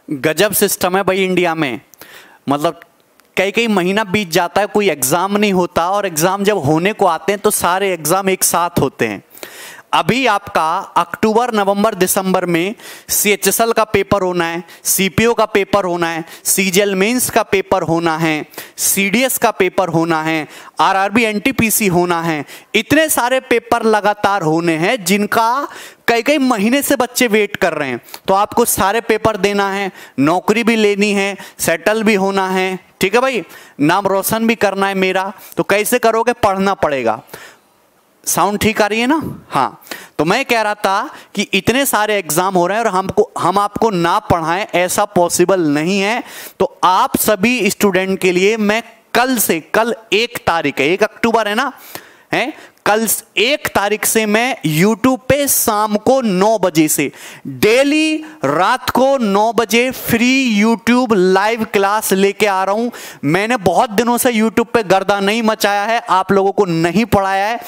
गजब सिस्टम है भाई इंडिया में। मतलब कई कई महीना बीत जाता है, कोई एग्जाम नहीं होता, और एग्जाम जब होने को आते हैं तो सारे एग्जाम एक साथ होते हैं। अभी आपका अक्टूबर नवंबर दिसंबर में CHSL का पेपर होना है, CPO का पेपर होना है, CGL मेंस का पेपर होना है, CDS का पेपर होना है, RRB NTPC होना है। इतने सारे पेपर लगातार होने हैं जिनका कई कई महीने से बच्चे वेट कर रहे हैं। तो आपको सारे पेपर देना है, नौकरी भी लेनी है, सेटल भी होना है, ठीक है भाई, नाम रोशन भी करना है मेरा। तो कैसे करोगे? पढ़ना पड़ेगा। साउंड ठीक आ रही है ना? हाँ, तो मैं कह रहा था कि इतने सारे एग्जाम हो रहे हैं और हम आपको ना पढ़ाएं ऐसा पॉसिबल नहीं है। तो आप सभी स्टूडेंट के लिए मैं कल 1 तारीख है, 1 अक्टूबर है ना, है कल 1 तारीख से मैं YouTube पे शाम को 9 बजे से डेली रात को 9 बजे फ्री YouTube लाइव क्लास लेके आ रहा हूं। मैंने बहुत दिनों से YouTube पे गर्दा नहीं मचाया है, आप लोगों को नहीं पढ़ाया है।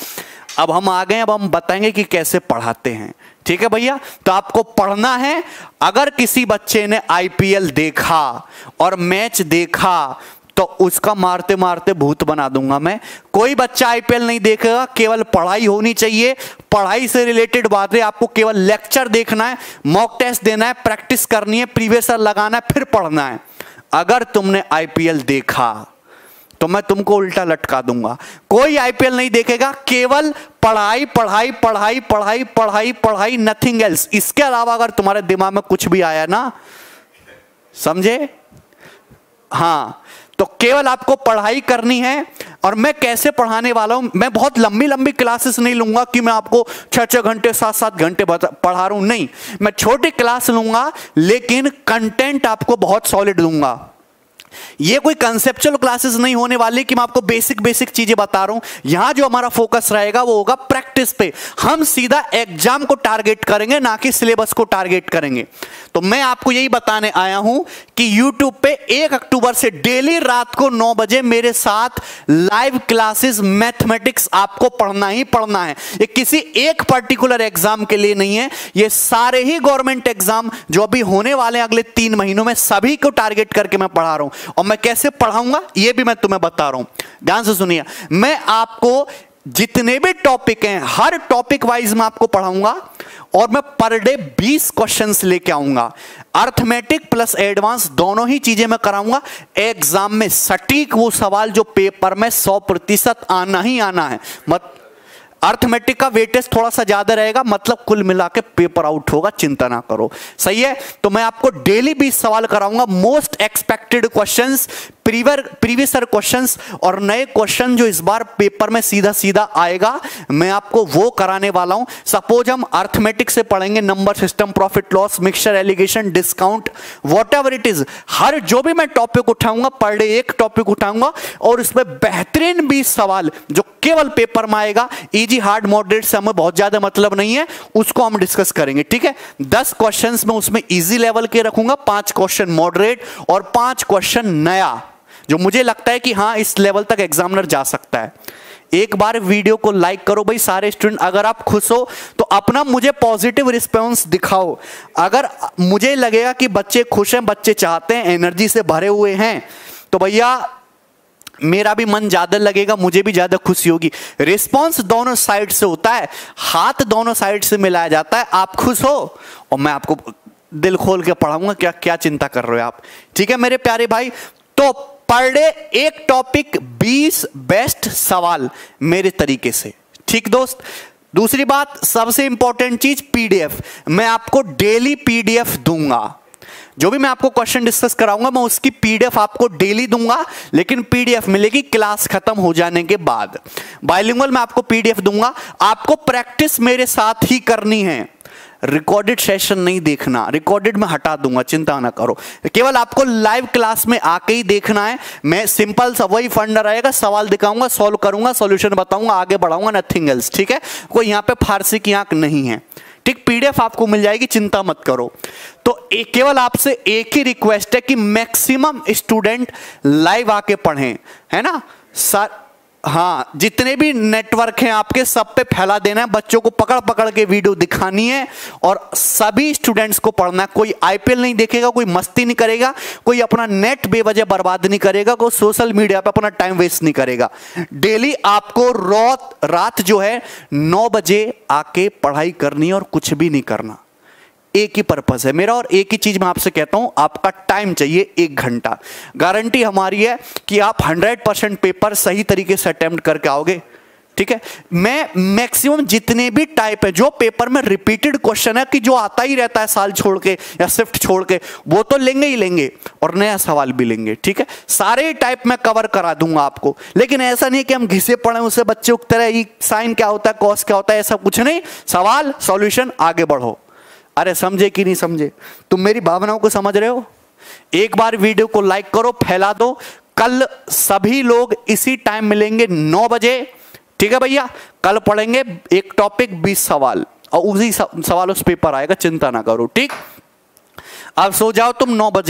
अब हम आ गए, अब हम बताएंगे कि कैसे पढ़ाते हैं, ठीक है भैया। तो आपको पढ़ना है। अगर किसी बच्चे ने IPL देखा और मैच देखा तो उसका मारते मारते भूत बना दूंगा मैं। कोई बच्चा IPL नहीं देखेगा, केवल पढ़ाई होनी चाहिए। पढ़ाई से रिलेटेड बातें, आपको केवल लेक्चर देखना है, मॉक टेस्ट देना है, प्रैक्टिस करनी है, प्रीवियस ईयर लगाना है, फिर पढ़ना है। अगर तुमने IPL देखा तो मैं तुमको उल्टा लटका दूंगा। कोई IPL नहीं देखेगा, केवल पढ़ाई पढ़ाई पढ़ाई पढ़ाई पढ़ाई पढ़ाई, नथिंग एल्स। इसके अलावा अगर तुम्हारे दिमाग में कुछ भी आया ना, समझे? हाँ, तो केवल आपको पढ़ाई करनी है। और मैं कैसे पढ़ाने वाला हूं, मैं बहुत लंबी लंबी क्लासेस नहीं लूंगा कि मैं आपको 6-6 घंटे 7-7 घंटे पढ़ा रहा हूं, नहीं। मैं छोटी क्लास लूंगा लेकिन कंटेंट आपको बहुत सॉलिड दूंगा। ये कोई कंसेप्चुअल क्लासेस नहीं होने वाली कि मैं आपको बेसिक चीजें बता रहा हूं। यहां जो हमारा फोकस रहेगा वो होगा प्रैक्टिस पे। हम सीधा एग्जाम को टारगेट करेंगे, ना कि सिलेबस को टारगेट करेंगे। तो मैं आपको यही बताने आया हूं कि YouTube पे 1 अक्टूबर से डेली रात को 9 बजे मेरे साथ लाइव क्लासेस मैथमेटिक्स आपको पढ़ना ही पढ़ना है। ये किसी एक पर्टिकुलर एग्जाम के लिए नहीं है, ये सारे ही गवर्नमेंट एग्जाम जो अभी होने वाले हैं अगले 3 महीनों में, सभी को टारगेट करके मैं पढ़ा रहा हूं। और मैं कैसे पढ़ाऊंगा ये भी मैं तुम्हें बता रहा हूं, ध्यान से सुनिए। मैं आपको जितने भी टॉपिक हैं हर टॉपिक वाइज मैं आपको पढ़ाऊंगा, और मैं पर डे 20 क्वेश्चंस लेके आऊंगा। अर्थमेटिक प्लस एडवांस दोनों ही चीजें मैं कराऊंगा। एग्जाम में सटीक वो सवाल जो पेपर में 100% आना ही आना है। अर्थमेटिक का वेटेज थोड़ा सा ज्यादा रहेगा, मतलब कुल मिला के पेपर आउट होगा, चिंता ना करो, सही है। तो मैं आपको डेली 20 सवाल कराऊंगा, most expected questions, previous year questions और नए क्वेश्चन जो इस बार पेपर में सीधा सीधा आएगा, मैं आपको वो कराने वाला हूं। सपोज हम अर्थमेटिक से पढ़ेंगे, number system, profit loss, mixture, alligation, discount, whatever it is, हर जो भी मैं टॉपिक उठाऊंगा, पर डे एक टॉपिक उठाऊंगा और उसमें बेहतरीन 20 सवाल जो केवल पेपर में आएगा। इजी, हार्ड, मॉडरेट से हमें बहुत ज्यादा मतलब नहीं है, उसको हम डिस्कस करेंगे, ठीक है। 10 क्वेश्चंस में उसमें इजी लेवल के रखूंगा, 5 क्वेश्चन मॉडरेट और 5 क्वेश्चन नया जो मुझे लगता है कि हां इस लेवल तक एग्जामिनर जा सकता है। एक बार वीडियो को लाइक करो भाई सारे स्टूडेंट। अगर आप खुश हो तो अपना मुझे पॉजिटिव रिस्पॉन्स दिखाओ। अगर मुझे लगेगा कि बच्चे खुश हैं, बच्चे चाहते हैं, एनर्जी से भरे हुए हैं, तो भैया मेरा भी मन ज्यादा लगेगा, मुझे भी ज्यादा खुशी होगी। रिस्पॉन्स दोनों साइड से होता है, हाथ दोनों साइड से मिलाया जाता है। आप खुश हो और मैं आपको दिल खोल के पढ़ाऊंगा, क्या चिंता कर रहे हो आप, ठीक है मेरे प्यारे भाई। तो पर डे एक टॉपिक, 20 बेस्ट सवाल मेरे तरीके से, ठीक दोस्त। दूसरी बात, सबसे इंपॉर्टेंट चीज, PDF। मैं आपको डेली PDF दूंगा। जो भी मैं आपको क्वेश्चन डिस्कस कराऊंगा मैं उसकी PDF आपको डेली दूंगा, लेकिन PDF मिलेगी क्लास खत्म हो जाने के बाद। बाइलिंगुअल मैं आपको PDF दूंगा, आपको प्रैक्टिस मेरे साथ ही करनी है। रिकॉर्डेड सेशन नहीं देखना, रिकॉर्डेड में हटा दूंगा, चिंता ना करो। केवल आपको लाइव क्लास में आके ही देखना है। मैं सिंपल सा वही फंडा रहेगा, सवाल दिखाऊंगा, सॉल्व करूंगा, सॉल्यूशन बताऊंगा, आगे बढ़ाऊंगा, नथिंग एल्स, ठीक है। कोई यहां पे फारसी की आंख नहीं है, ठीक। PDF आपको मिल जाएगी, चिंता मत करो। तो केवल आपसे एक ही रिक्वेस्ट है कि मैक्सिमम स्टूडेंट लाइव आके पढ़ें, है ना सर। हाँ, जितने भी नेटवर्क हैं आपके सब पे फैला देना है, बच्चों को पकड़ पकड़ के वीडियो दिखानी है और सभी स्टूडेंट्स को पढ़ना है। कोई आईपीएल नहीं देखेगा, कोई मस्ती नहीं करेगा, कोई अपना नेट बेवजह बर्बाद नहीं करेगा, कोई सोशल मीडिया पे अपना टाइम वेस्ट नहीं करेगा। डेली आपको रात जो है 9 बजे आके पढ़ाई करनी है और कुछ भी नहीं करना। एक ही पर्पस है मेरा और एक ही चीज मैं आपसे कहता हूं, आपका टाइम चाहिए 1 घंटा। गारंटी हमारी है कि आप 100% पेपर सही तरीके से अटेम्प्ट करके आओगे। ठीक है, मैं मैक्सिमम जितने भी टाइप है जो पेपर में रिपीटेड क्वेश्चन है कि जो आता ही रहता है साल छोड़ के या शिफ्ट छोड़ के, वो तो लेंगे ही लेंगे और नया सवाल भी लेंगे। ठीक है, सारे टाइप में कवर करा दूंगा आपको, लेकिन ऐसा नहीं कि हम घिसे पड़े उसे बच्चे उगते रहे साइन क्या होता है कॉस क्या होता है, ऐसा कुछ नहीं। सवाल सॉल्यूशन आगे बढ़ो। अरे समझे कि नहीं समझे? तुम मेरी भावनाओं को समझ रहे हो? एक बार वीडियो को लाइक करो, फैला दो। कल सभी लोग इसी टाइम मिलेंगे 9 बजे। ठीक है भैया, कल पढ़ेंगे एक टॉपिक 20 सवाल और उसी सवाल उस पेपर आएगा, चिंता ना करो। ठीक, अब सो जाओ तुम 9 बजे।